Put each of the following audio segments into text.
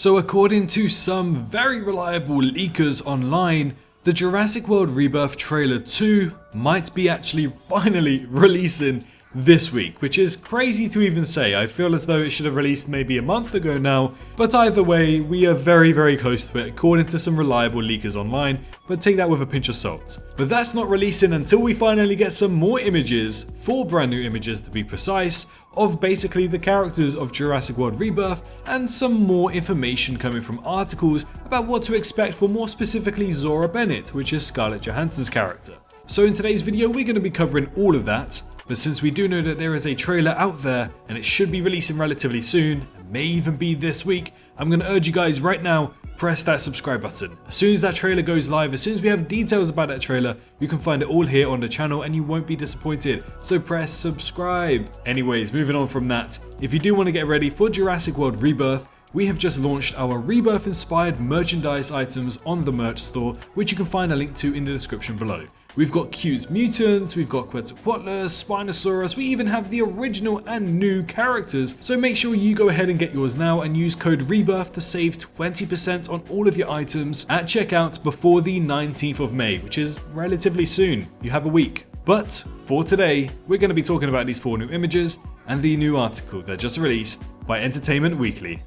So according to some very reliable leakers online, the Jurassic World Rebirth trailer 2 might be actually finally releasing this week, which is crazy to even say. I feel as though it should have released maybe a month ago now, but either way, we are very close to it according to some reliable leakers online, but take that with a pinch of salt. But that's not releasing until we finally get some more images, 4 brand new images to be precise, of basically the characters of Jurassic World Rebirth, and some more information coming from articles about what to expect for more specifically Zora Bennett, which is Scarlett Johansson's character. So in today's video we're going to be covering all of that, but since we do know that there is a trailer out there and it should be releasing relatively soon, and may even be this week, I'm going to urge you guys right now, press that subscribe button. As soon as that trailer goes live, as soon as we have details about that trailer, you can find it all here on the channel and you won't be disappointed. So press subscribe. Anyways, moving on from that, if you do want to get ready for Jurassic World Rebirth, we have just launched our Rebirth inspired merchandise items on the merch store, which you can find a link to in the description below. We've got cute mutants, we've got Quetzalcoatlus, Spinosaurus, we even have the original and new characters, so make sure you go ahead and get yours now and use code REBIRTH to save 20% on all of your items at checkout before the 19th of May, which is relatively soon. You have a week. But for today, we're going to be talking about these 4 new images and the new article that just released by Entertainment Weekly.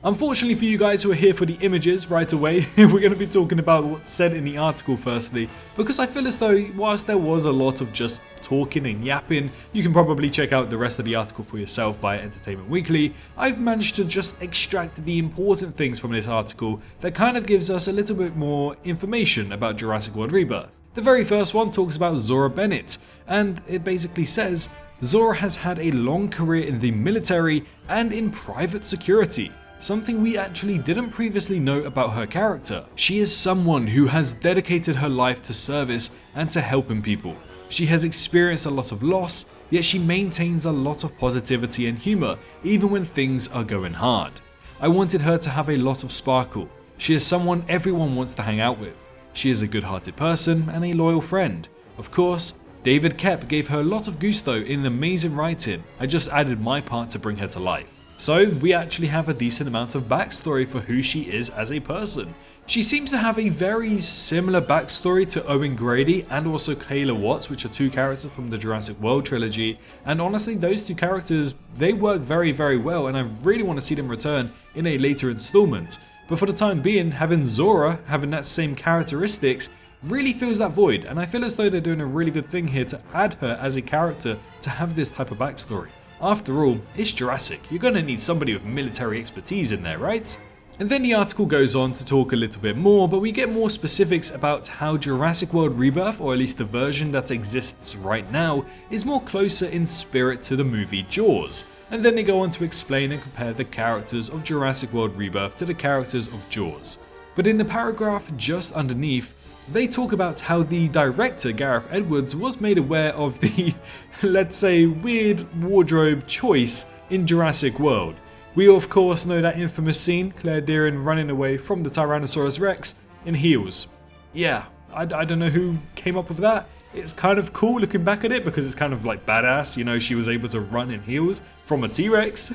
Unfortunately for you guys who are here for the images right away, we're going to be talking about what's said in the article firstly, because I feel as though whilst there was a lot of just talking and yapping, you can probably check out the rest of the article for yourself via Entertainment Weekly. I've managed to just extract the important things from this article that kind of gives us a little bit more information about Jurassic World Rebirth. The very first one talks about Zora Bennett, and it basically says, Zora has had a long career in the military and in private security. Something we actually didn't previously know about her character. She is someone who has dedicated her life to service and to helping people. She has experienced a lot of loss, yet she maintains a lot of positivity and humor, even when things are going hard. I wanted her to have a lot of sparkle. She is someone everyone wants to hang out with. She is a good-hearted person and a loyal friend. Of course, David Koepp gave her a lot of gusto in amazing writing. I just added my part to bring her to life. So we actually have a decent amount of backstory for who she is as a person. She seems to have a very similar backstory to Owen Grady and also Kayla Watts, which are 2 characters from the Jurassic World trilogy, and honestly those 2 characters, they work very well, and I really want to see them return in a later installment. But for the time being, having Zora having that same characteristics really fills that void, and I feel as though they're doing a really good thing here to add her as a character to have this type of backstory. After all, it's Jurassic, you're gonna need somebody with military expertise in there, right? And then the article goes on to talk a little bit more, but we get more specifics about how Jurassic World Rebirth, or at least the version that exists right now, is more closer in spirit to the movie Jaws. And then they go on to explain and compare the characters of Jurassic World Rebirth to the characters of Jaws. But in the paragraph just underneath, they talk about how the director, Gareth Edwards, was made aware of the, let's say, weird wardrobe choice in Jurassic World. We of course know that infamous scene, Claire Dearin running away from the Tyrannosaurus Rex in heels. Yeah, I don't know who came up with that. It's kind of cool looking back at it because it's kind of like badass, you know, she was able to run in heels from a T-Rex.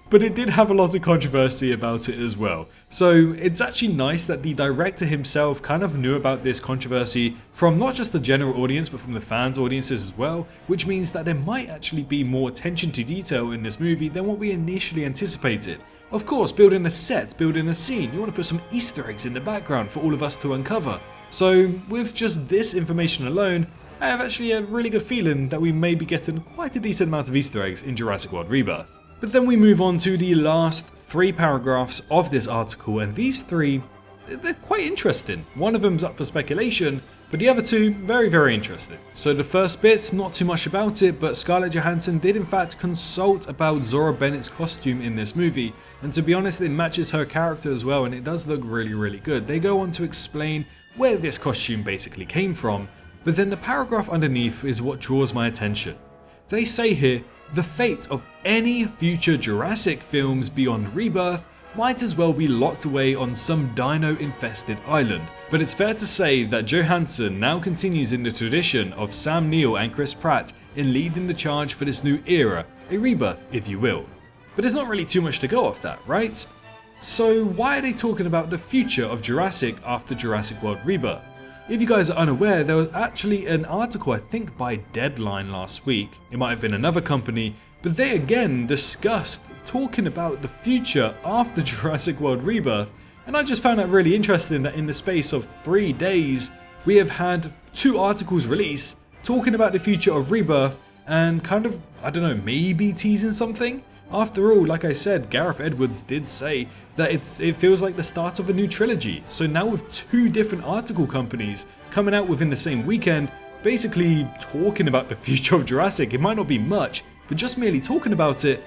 But it did have a lot of controversy about it as well. So it's actually nice that the director himself kind of knew about this controversy from not just the general audience but from the fans' audiences as well, which means that there might actually be more attention to detail in this movie than what we initially anticipated. Of course, building a set, building a scene, you want to put some Easter eggs in the background for all of us to uncover. So with just this information alone, I have actually a really good feeling that we may be getting quite a decent amount of Easter eggs in Jurassic World Rebirth. But then we move on to the last 3 paragraphs of this article, and these 3, they're quite interesting. One of them's up for speculation, but the other 2, very interesting. So the first bit, not too much about it, but Scarlett Johansson did in fact consult about Zora Bennett's costume in this movie, and to be honest it matches her character as well, and it does look really good. They go on to explain where this costume basically came from, but then the paragraph underneath is what draws my attention. They say here, the fate of any future Jurassic films beyond Rebirth might as well be locked away on some dino-infested island. But it's fair to say that Johansson now continues in the tradition of Sam Neill and Chris Pratt in leading the charge for this new era, a rebirth if you will. But there's not really too much to go off that, right? So why are they talking about the future of Jurassic after Jurassic World Rebirth? If you guys are unaware, there was actually an article, I think by Deadline last week, it might have been another company, but they again discussed talking about the future after Jurassic World Rebirth, and I just found that really interesting that in the space of 3 days, we have had 2 articles release talking about the future of Rebirth and kind of, I don't know, maybe teasing something? After all, like I said, Gareth Edwards did say that it feels like the start of a new trilogy. So now with 2 different article companies coming out within the same weekend, basically talking about the future of Jurassic, it might not be much, but just merely talking about it,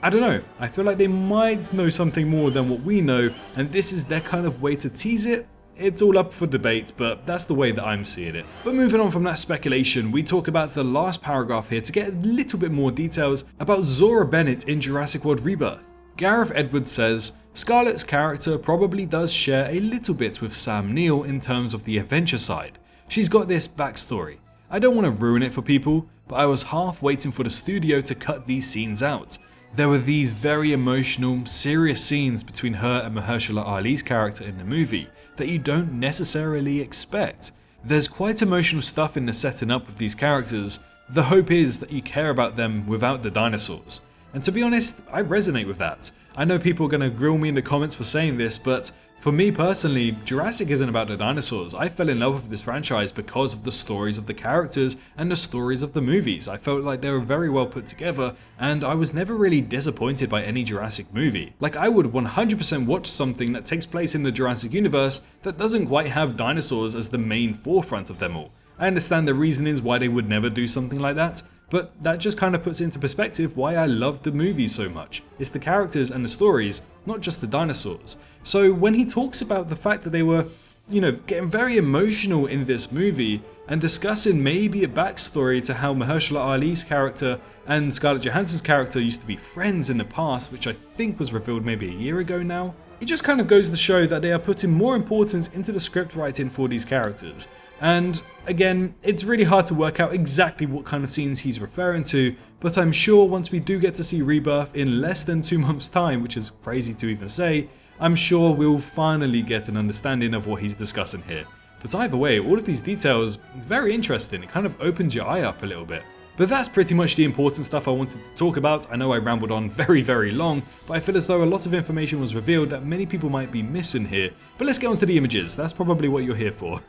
I don't know, I feel like they might know something more than what we know, and this is their kind of way to tease it. It's all up for debate, but that's the way that I'm seeing it. But moving on from that speculation, we talk about the last paragraph here to get a little bit more details about Zora Bennett in Jurassic World Rebirth. Gareth Edwards says, Scarlett's character probably does share a little bit with Sam Neill in terms of the adventure side. She's got this backstory. I don't want to ruin it for people, but I was half waiting for the studio to cut these scenes out. There were these very emotional, serious scenes between her and Mahershala Ali's character in the movie that you don't necessarily expect. There's quite emotional stuff in the setting up of these characters. The hope is that you care about them without the dinosaurs. And to be honest, I resonate with that. I know people are going to grill me in the comments for saying this, but for me personally, Jurassic isn't about the dinosaurs. I fell in love with this franchise because of the stories of the characters and the stories of the movies. I felt like they were very well put together, and I was never really disappointed by any Jurassic movie. Like, I would 100% watch something that takes place in the Jurassic universe that doesn't quite have dinosaurs as the main forefront of them all. I understand the reasonings why they would never do something like that, but that just kind of puts into perspective why I love the movies so much. It's the characters and the stories, not just the dinosaurs. So when he talks about the fact that they were, getting very emotional in this movie and discussing maybe a backstory to how Mahershala Ali's character and Scarlett Johansson's character used to be friends in the past, which I think was revealed maybe a year ago now, it just kind of goes to show that they are putting more importance into the script writing for these characters. And again, it's really hard to work out exactly what kind of scenes he's referring to, but I'm sure once we do get to see Rebirth in less than 2 months' time, which is crazy to even say, I'm sure we'll finally get an understanding of what he's discussing here. But either way, all of these details, it's very interesting. It kind of opens your eye up a little bit. But that's pretty much the important stuff I wanted to talk about. I know I rambled on very, very long, but I feel as though a lot of information was revealed that many people might be missing here. But let's get on to the images, that's probably what you're here for.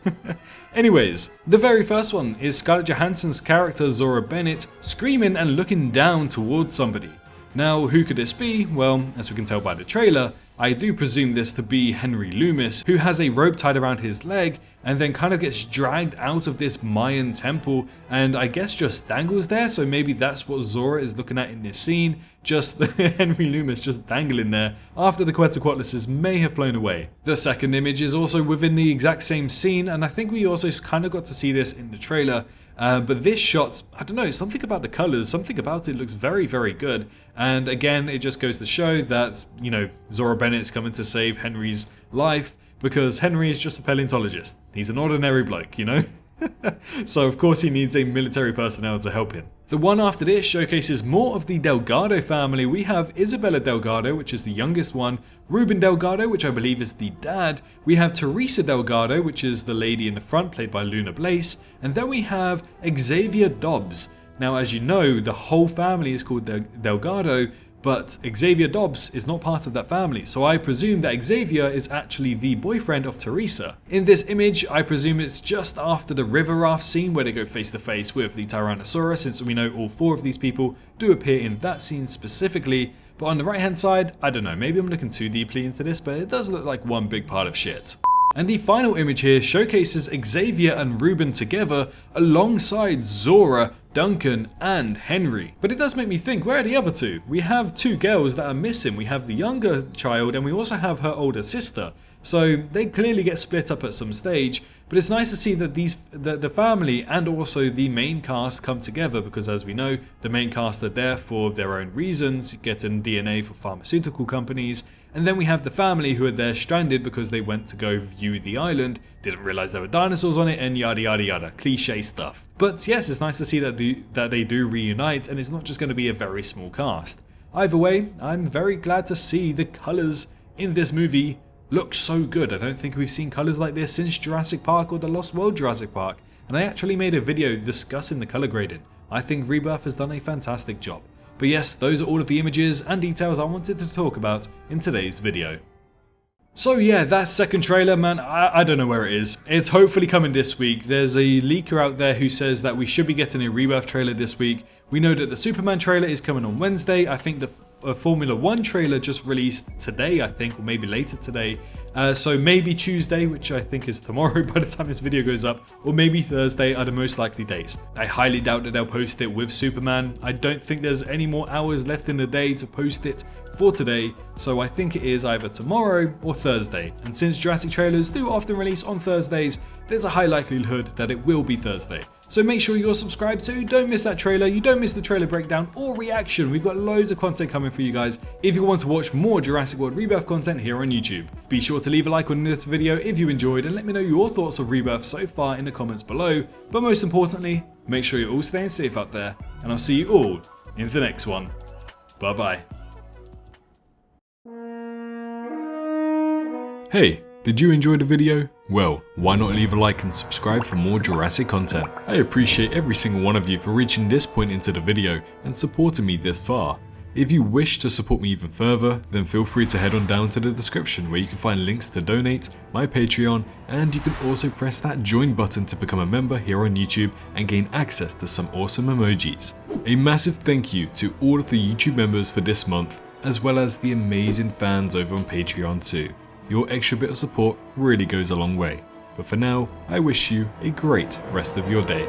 Anyways, the very first one is Scarlett Johansson's character Zora Bennett screaming and looking down towards somebody. Now, who could this be? Well, as we can tell by the trailer, I do presume this to be Henry Loomis, who has a rope tied around his leg and then kind of gets dragged out of this Mayan temple and I guess just dangles there, so maybe that's what Zora is looking at in this scene, just Henry Loomis just dangling there after the Quetzalcoatluses may have flown away. The second image is also within the exact same scene, and I think we also kind of got to see this in the trailer. But this shot, I don't know, something about the colors, something about it looks very, very good. And again, it just goes to show that, Zora Bennett's coming to save Henry's life because Henry is just a paleontologist. He's an ordinary bloke, So of course he needs a military personnel to help him. The one after this showcases more of the Delgado family. We have Isabella Delgado, which is the youngest one, Ruben Delgado, which I believe is the dad, we have Teresa Delgado, which is the lady in the front, played by Luna Blaze, and then we have Xavier Dobbs. Now, as you know, the whole family is called Delgado, but Xavier Dobbs is not part of that family, so I presume that Xavier is actually the boyfriend of Teresa. In this image, I presume it's just after the river raft scene where they go face to face with the Tyrannosaurus, since we know all 4 of these people do appear in that scene specifically. But on the right hand side, I don't know, maybe I'm looking too deeply into this, but it does look like one big pile of shit. And the final image here showcases Xavier and Ruben together alongside Zora, Duncan, and Henry. But it does make me think, where are the other 2? We have 2 girls that are missing. We have the younger child and we also have her older sister. So they clearly get split up at some stage, but it's nice to see that the family and also the main cast come together, because as we know, the main cast are there for their own reasons, getting DNA for pharmaceutical companies, and then we have the family who are there stranded because they went to go view the island, didn't realize there were dinosaurs on it, and yada yada yada, cliche stuff. But yes, it's nice to see that they do reunite, and it's not just going to be a very small cast. Either way, I'm very glad to see the colours in this movie look so good. I don't think we've seen colours like this since Jurassic Park or the Lost World Jurassic Park, and I actually made a video discussing the colour grading. I think Rebirth has done a fantastic job. But yes, those are all of the images and details I wanted to talk about in today's video. So yeah, that second trailer, man, I don't know where it is. It's hopefully coming this week. There's a leaker out there who says that we should be getting a Rebirth trailer this week. We know that the Superman trailer is coming on Wednesday. I think the Formula 1 trailer just released today, I think, or maybe later today. So maybe Tuesday, which I think is tomorrow by the time this video goes up, or maybe Thursday are the most likely dates. I highly doubt that they'll post it with Superman. I don't think there's any more hours left in the day to post it for today, so I think it is either tomorrow or Thursday. And since Jurassic trailers do often release on Thursdays, there's a high likelihood that it will be Thursday. So make sure you're subscribed so you don't miss that trailer, you don't miss the trailer breakdown or reaction. We've got loads of content coming for you guys if you want to watch more Jurassic World Rebirth content here on YouTube. Be sure to leave a like on this video if you enjoyed and let me know your thoughts of Rebirth so far in the comments below. But most importantly, make sure you're all staying safe out there, and I'll see you all in the next one. Bye bye. Hey, did you enjoy the video? Well, why not leave a like and subscribe for more Jurassic content? I appreciate every single one of you for reaching this point into the video and supporting me this far. If you wish to support me even further, then feel free to head on down to the description where you can find links to donate, my Patreon, and you can also press that join button to become a member here on YouTube and gain access to some awesome emojis. A massive thank you to all of the YouTube members for this month, as well as the amazing fans over on Patreon too. Your extra bit of support really goes a long way. But for now, I wish you a great rest of your day.